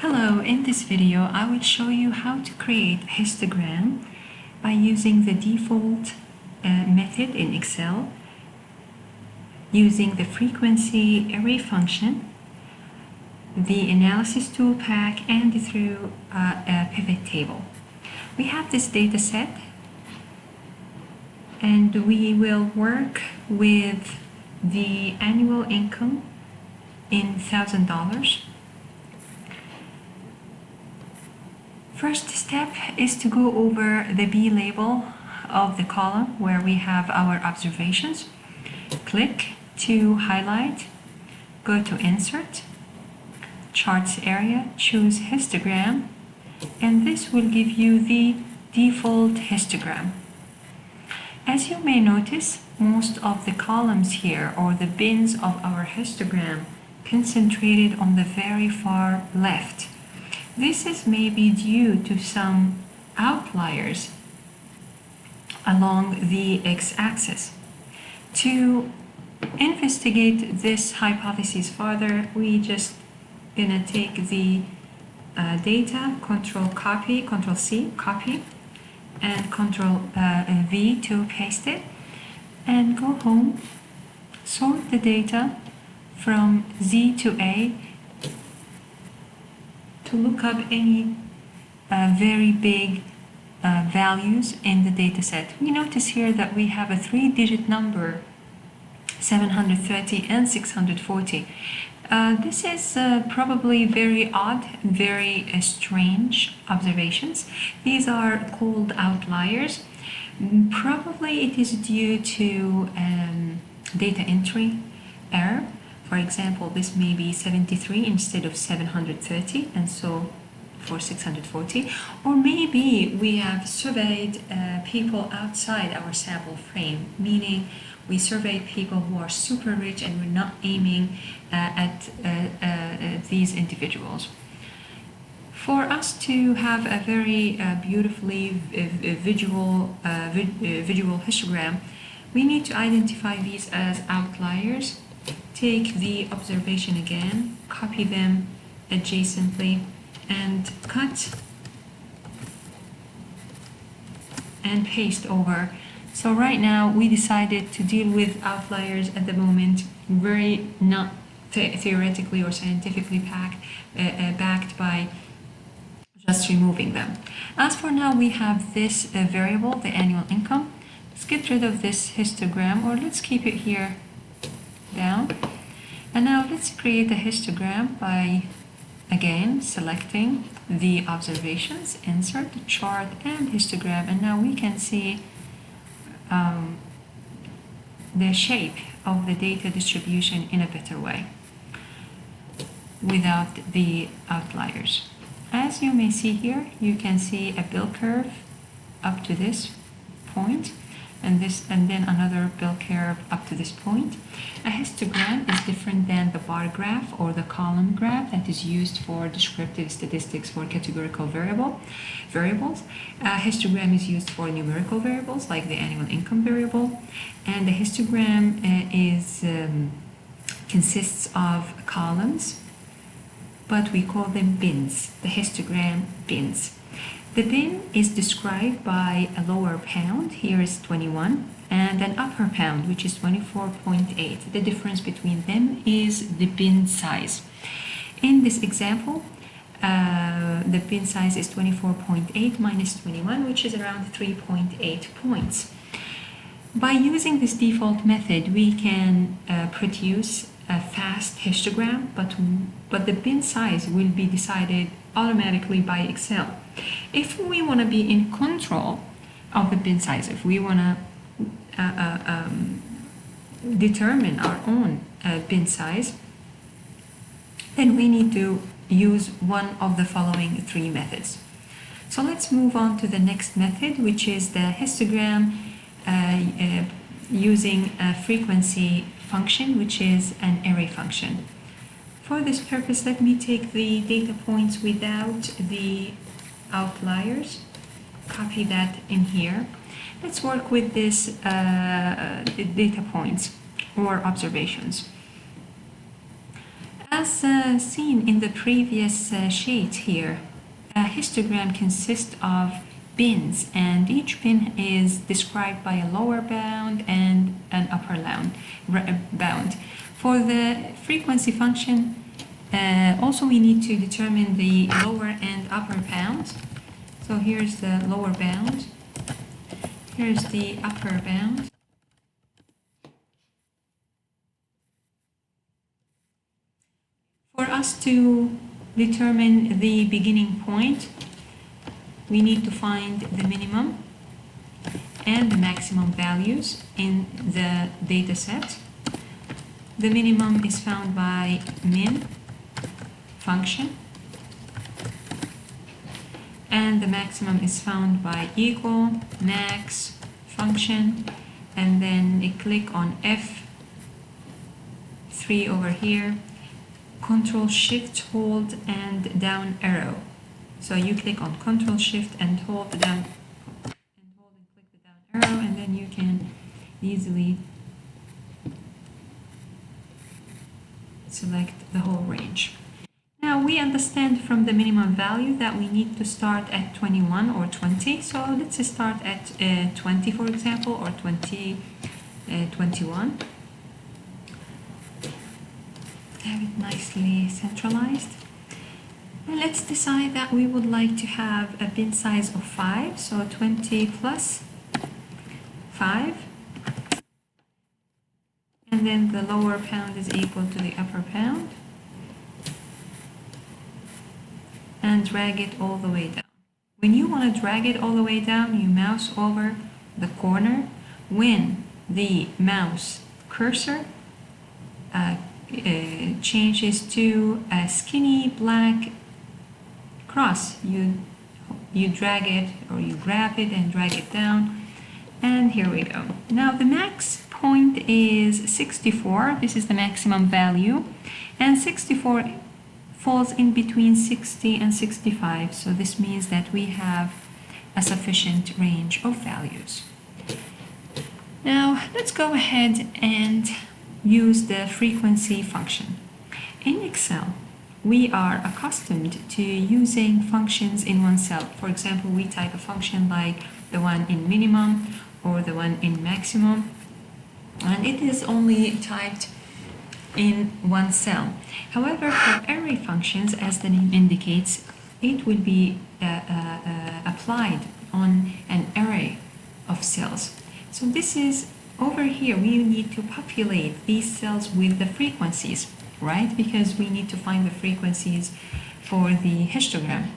Hello, in this video I will show you how to create a histogram by using the default method in Excel, using the frequency array function, the analysis toolpak, and through a pivot table. We have this data set and we will work with the annual income in $1,000. First step is to go over the B label of the column where we have our observations. Click to highlight, go to Insert, Charts area, choose Histogram, and this will give you the default histogram. As you may notice, most of the columns here, or the bins of our histogram, concentrated on the very far left. This is maybe due to some outliers along the x-axis. To investigate this hypothesis further, we just gonna take the data, Control C, copy, and Control V to paste it, and go home, sort the data from Z to A to look up any very big values in the data set. We notice here that we have a 3-digit number, 730 and 640. This is probably very odd, very strange observations. These are called outliers. Probably it is due to data entry error. For example, this may be 73 instead of 730, and so for 640. Or maybe we have surveyed people outside our sample frame, meaning we surveyed people who are super rich and we're not aiming at these individuals. For us to have a very beautifully visual histogram, we need to identify these as outliers. Take the observation again, copy them adjacently, and cut and paste over. So right now we decided to deal with outliers at the moment, very not theoretically or scientifically backed by just removing them. As for now, we have this variable, the annual income. Let's get rid of this histogram, or let's keep it here down. And now let's create a histogram by again selecting the observations, insert, chart, and histogram, and now we can see the shape of the data distribution in a better way without the outliers. As you may see here, you can see a bill curve up to this point, and then another bill curve up to this point. A histogram is different than the bar graph or the column graph that is used for descriptive statistics for categorical variables. A histogram is used for numerical variables like the annual income variable, and the histogram consists of columns, but we call them bins, the histogram bins. The bin is described by a lower pound, here is 21, and an upper pound, which is 24.8. The difference between them is the bin size. In this example, the bin size is 24.8 minus 21, which is around 3.8 points. By using this default method, we can produce a fast histogram, but the bin size will be decided automatically by Excel. If we want to be in control of the bin size, if we want to determine our own bin size, then we need to use one of the following 3 methods. So let's move on to the next method, which is the histogram using a frequency function, which is an array function. For this purpose, let me take the data points without the outliers, copy that in here. Let's work with this data points or observations. As As seen in the previous sheet here, a histogram consists of bins, and each bin is described by a lower bound and an upper bound. For the frequency function, also we need to determine the lower and upper bounds. So here's the lower bound, here's the upper bound. For us to determine the beginning point, we need to find the minimum and the maximum values in the data set. The minimum is found by min function, and the maximum is found by equal max function, and then you click on F3 over here, Control Shift hold and down arrow. So you click on Control Shift and hold down and click the down arrow, and then you can easily select the whole range. Now we understand from the minimum value that we need to start at 21 or 20. So let's start at 20, for example, or 21. Have it nicely centralized. And let's decide that we would like to have a bin size of 5, so 20 plus 5. And then the lower pound is equal to the upper pound. And drag it all the way down. When you want to drag it all the way down, you mouse over the corner. When the mouse cursor changes to a skinny black cross, you drag it, or you grab it and drag it down, and here we go. Now the max point is 64. This is the maximum value, and 64 falls in between 60 and 65, so this means that we have a sufficient range of values. Now let's go ahead and use the frequency function. In Excel, we are accustomed to using functions in one cell. For example, we type a function like the one in minimum or the one in maximum, and it is only typed in one cell. However, for array functions, as the name indicates, it will be applied on an array of cells. So this is over here, we need to populate these cells with the frequencies, right? Because we need to find the frequencies for the histogram.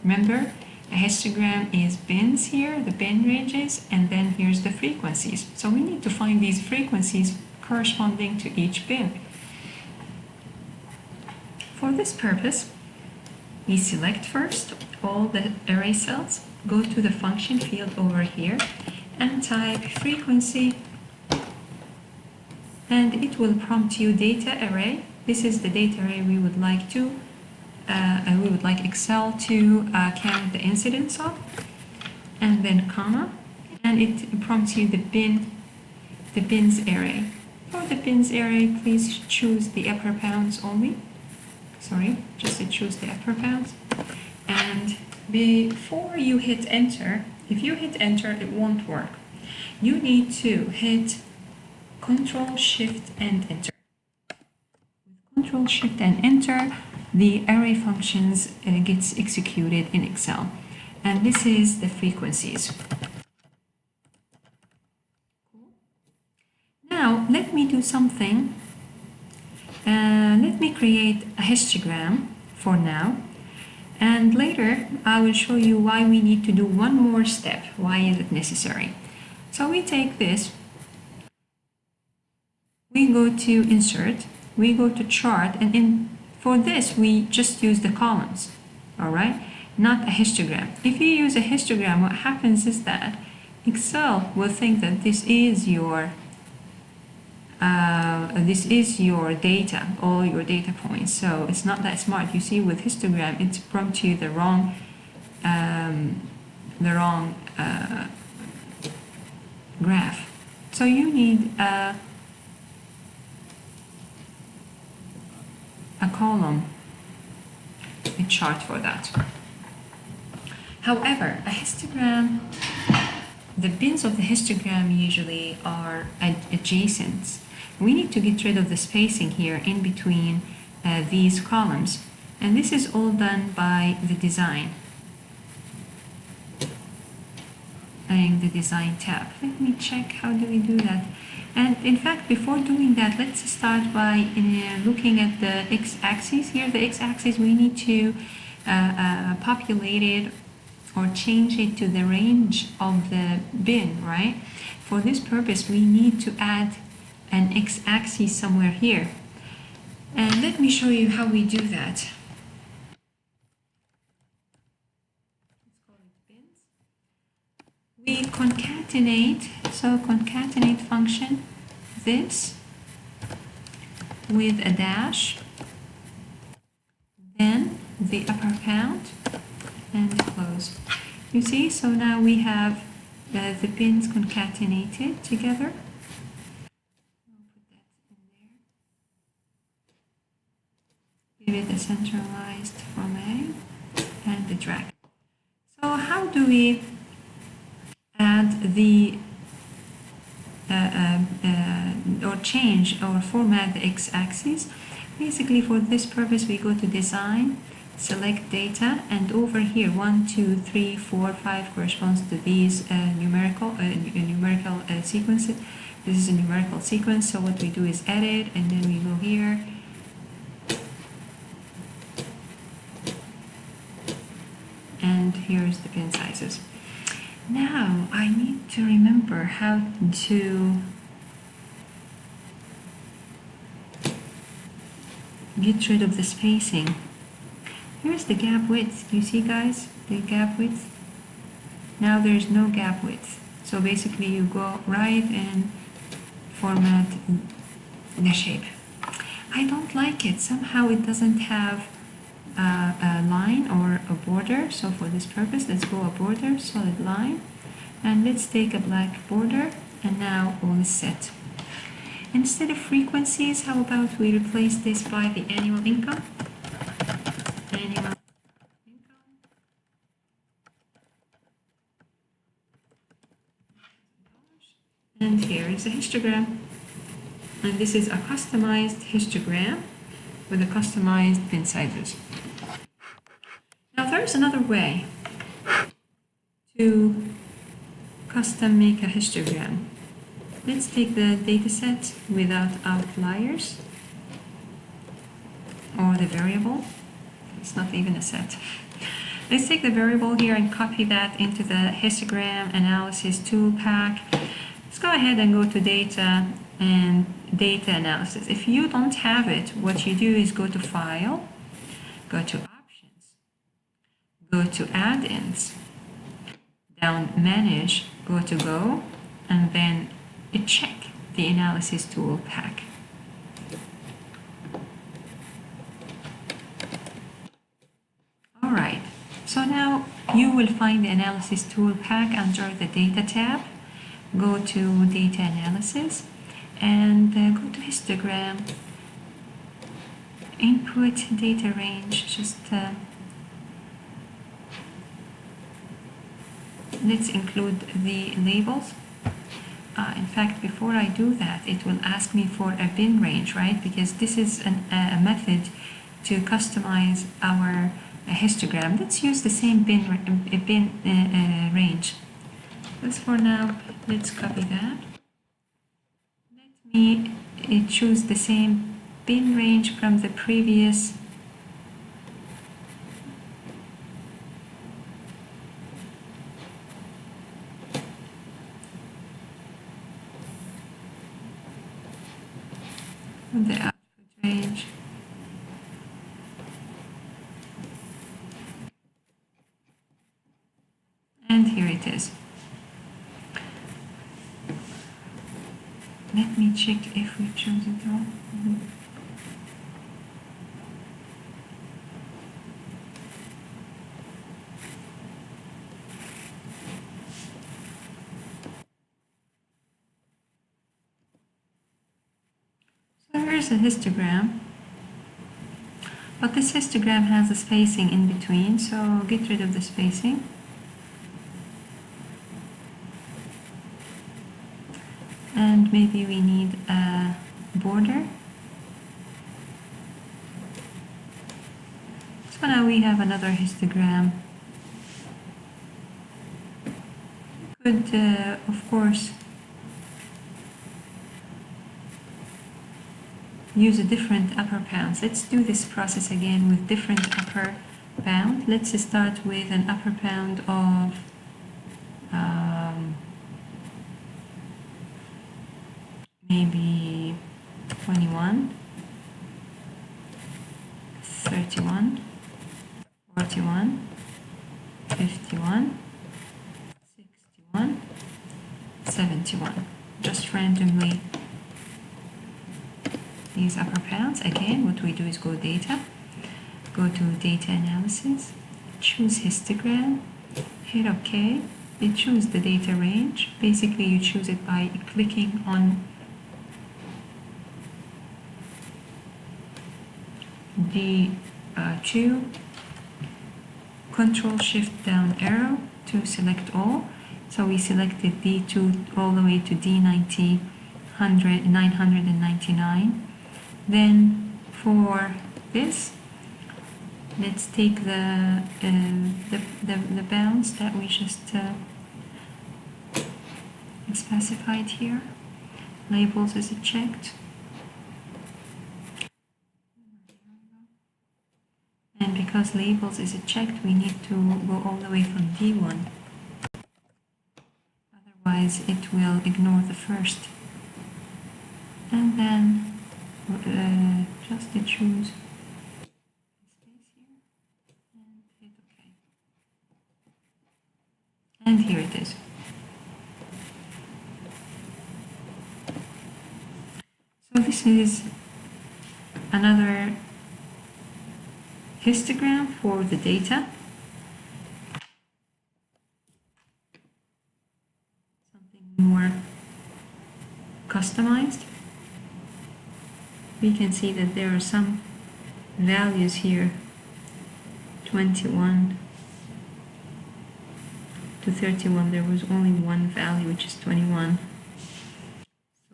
Remember, a histogram is bins here, the bin ranges, and then here's the frequencies. So we need to find these frequencies corresponding to each bin. For this purpose, we select first all the array cells, go to the function field over here, and type frequency, and it will prompt you data array. This is the data array we would like Excel to count the incidence of, and then comma, and it prompts you the bins array. For the bins array, please choose the upper bounds only. Sorry, just to choose the upper bounds. And before you hit enter, if you hit enter, it won't work. You need to hit Control Shift and enter. With Control Shift and enter, the array functions gets executed in Excel. And this is the frequencies. Now, let me do something. Let me create a histogram for now. And later, I will show you why we need to do one more step. Why is it necessary? So we take this, we go to Insert, we go to Chart, and for this, we just use the columns, all right? Not a histogram. If you use a histogram, what happens is that Excel will think that this is your data, all your data points. So it's not that smart. You see, with histogram, it's prompts you the wrong graph. So you need a column, a chart for that. However, a histogram, the bins of the histogram usually are adjacent. We need to get rid of the spacing here in between these columns. And this is all done by the design. In the design tab. Let me check how do we do that. And in fact, before doing that, let's start by looking at the x-axis here. The x-axis, we need to populate it or change it to the range of the bin, right? For this purpose, we need to add an x-axis somewhere here. And let me show you how we do that. Let's call it bins. We concatenate, so concatenate function, this with a dash, then the upper count, and close. You see, so now we have the bins concatenated together. I'll put that in there. Give it a centralized format and the drag. So how do we add the or change or format the x-axis? Basically, for this purpose, we go to design, select data, and over here 1, 2, 3, 4, 5 corresponds to these numerical sequences. This is a numerical sequence, so what we do is edit, and then we go here, and here's the bin sizes. Now I need to remember how to get rid of the spacing. Here's the gap width. You see, guys, the gap width? Now there's no gap width. So basically you go right and format the shape. I don't like it. Somehow it doesn't have a line or a border. So for this purpose, let's go a border, solid line. And let's take a black border. And now all is set. Instead of frequencies, how about we replace this by the annual income? Annual income. And here is a histogram. And this is a customized histogram with a customized bin sizes. Now there's another way to custom make a histogram. Let's take the dataset without outliers, or the variable. It's not even a set. Let's take the variable here and copy that into the histogram analysis toolpak. Let's go ahead and go to data and data analysis. If you don't have it, what you do is go to file, go to options, go to add-ins, down manage, go to go, and then check the analysis toolpak. All right, so now you will find the analysis toolpak under the data tab. Go to data analysis and go to histogram, input data range, just let's include the labels. In fact, before I do that, it will ask me for a bin range, right? Because this is a method to customize our histogram. Let's use the same bin range. Just for now, let's copy that. Let me choose the same bin range from the previous the output range. And here it is. Let me check if we chose it all. So here's a histogram. But this histogram has a spacing in between, so get rid of the spacing. And maybe we need a border. So now we have another histogram. Could, of course, use a different upper bounds. Let's do this process again with different upper bound. Let's start with an upper bound of maybe 21, 31, 41, 51, 61, 71. Just randomly these upper bounds. Again, what we do is go data, go to data analysis, choose histogram, hit OK. You choose the data range. Basically, you choose it by clicking on the two Control Shift down arrow to select all. So we selected D2 all the way to D90, 999. Then for this, let's take the bounds that we just specified here. Labels is checked. And because labels is checked, we need to go all the way from D1. Otherwise, it will ignore the first. And then just to choose space here and hit OK. And here it is. So this is another histogram for the data. Something more customized. We can see that there are some values here, 21 to 31. There was only one value, which is 21.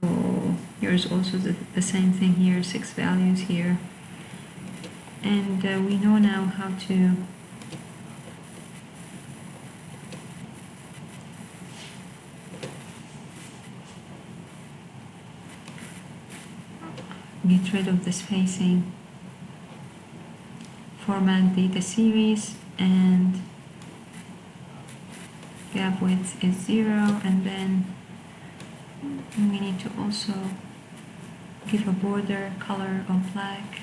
So here's also the same thing here, 6 values here. And we know now how to get rid of the spacing, format data series, and gap width is 0, and then we need to also give a border color of black.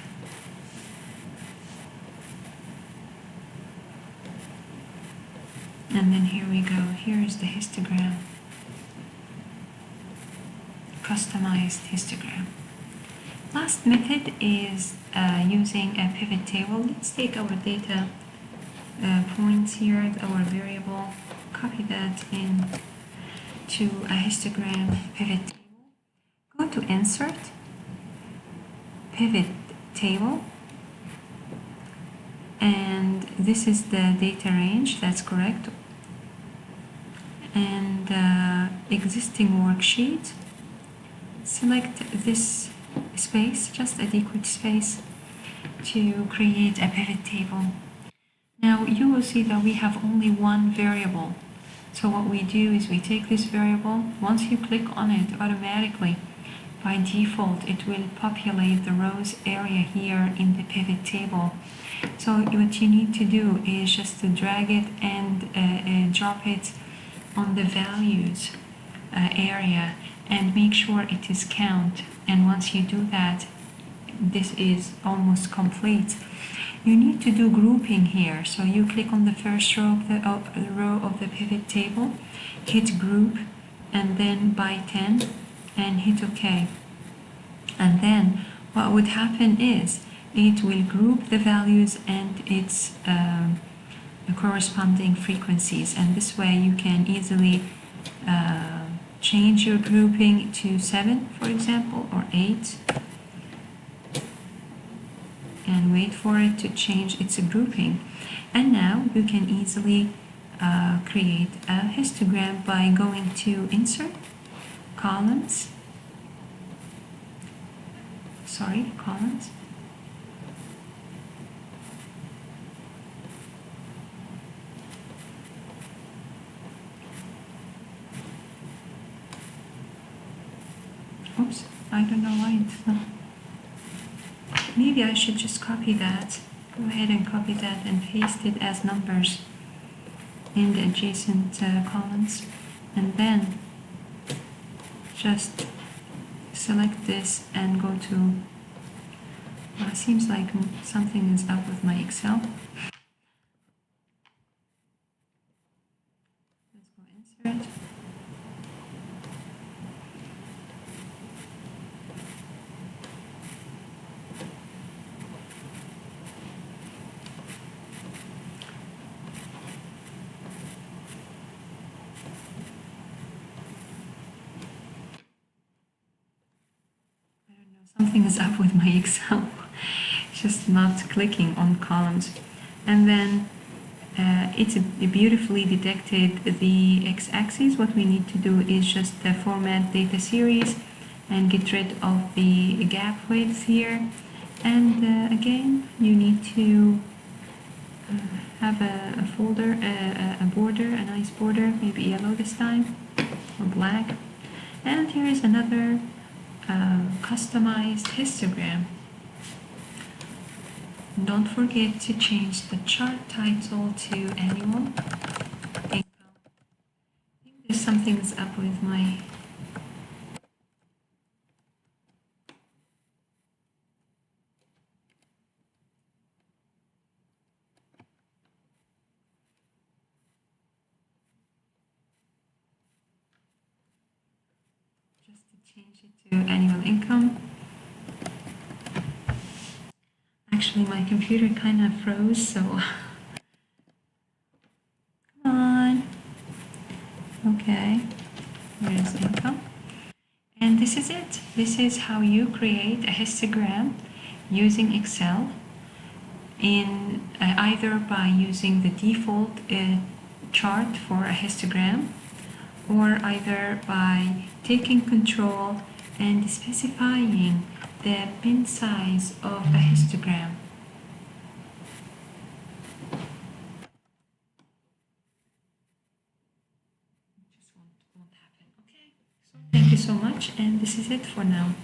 And then here we go, here is the histogram, customized histogram. Last method is using a pivot table. Let's take our data points here, our variable, copy that in to a histogram pivot table. Go to Insert, Pivot Table, and this is the data range, that's correct. And existing worksheet, select this space, just adequate space, to create a pivot table. Now you will see that we have only one variable. So what we do is we take this variable, once you click on it, automatically, by default, it will populate the rows area here in the pivot table. So what you need to do is just to drag it and drop it on the values area and make sure it is count. And once you do that, this is almost complete. You need to do grouping here. So you click on the first row of the pivot table, hit group, and then by 10, and hit OK. And then what would happen is it will group the values and its corresponding frequencies, and this way you can easily change your grouping to 7, for example, or 8, and wait for it to change its grouping. And now you can easily create a histogram by going to Insert, Columns, Columns, oops, I don't know why it's not. Maybe I should just copy that. Go ahead and copy that and paste it as numbers in the adjacent columns, and then just select this and go to, it seems like something is up with my Excel. Let's go Insert. Something is up with my Excel, just not clicking on columns. And then it's beautifully detected the x-axis. What we need to do is just format data series and get rid of the gap width here. And again, you need to have a folder, a border, a nice border, maybe yellow this time, or black. And here is another customized histogram. Don't forget to change the chart title to Annual Income. I think there's something's up with my just to change it to Annual Income. Actually, my computer kind of froze, so come on. Okay, where's income? And this is it. This is how you create a histogram using Excel, in either by using the default chart for a histogram, or either by taking control and specifying the bin size of a histogram. It just won't happen. Okay, so thank you so much, and this is it for now.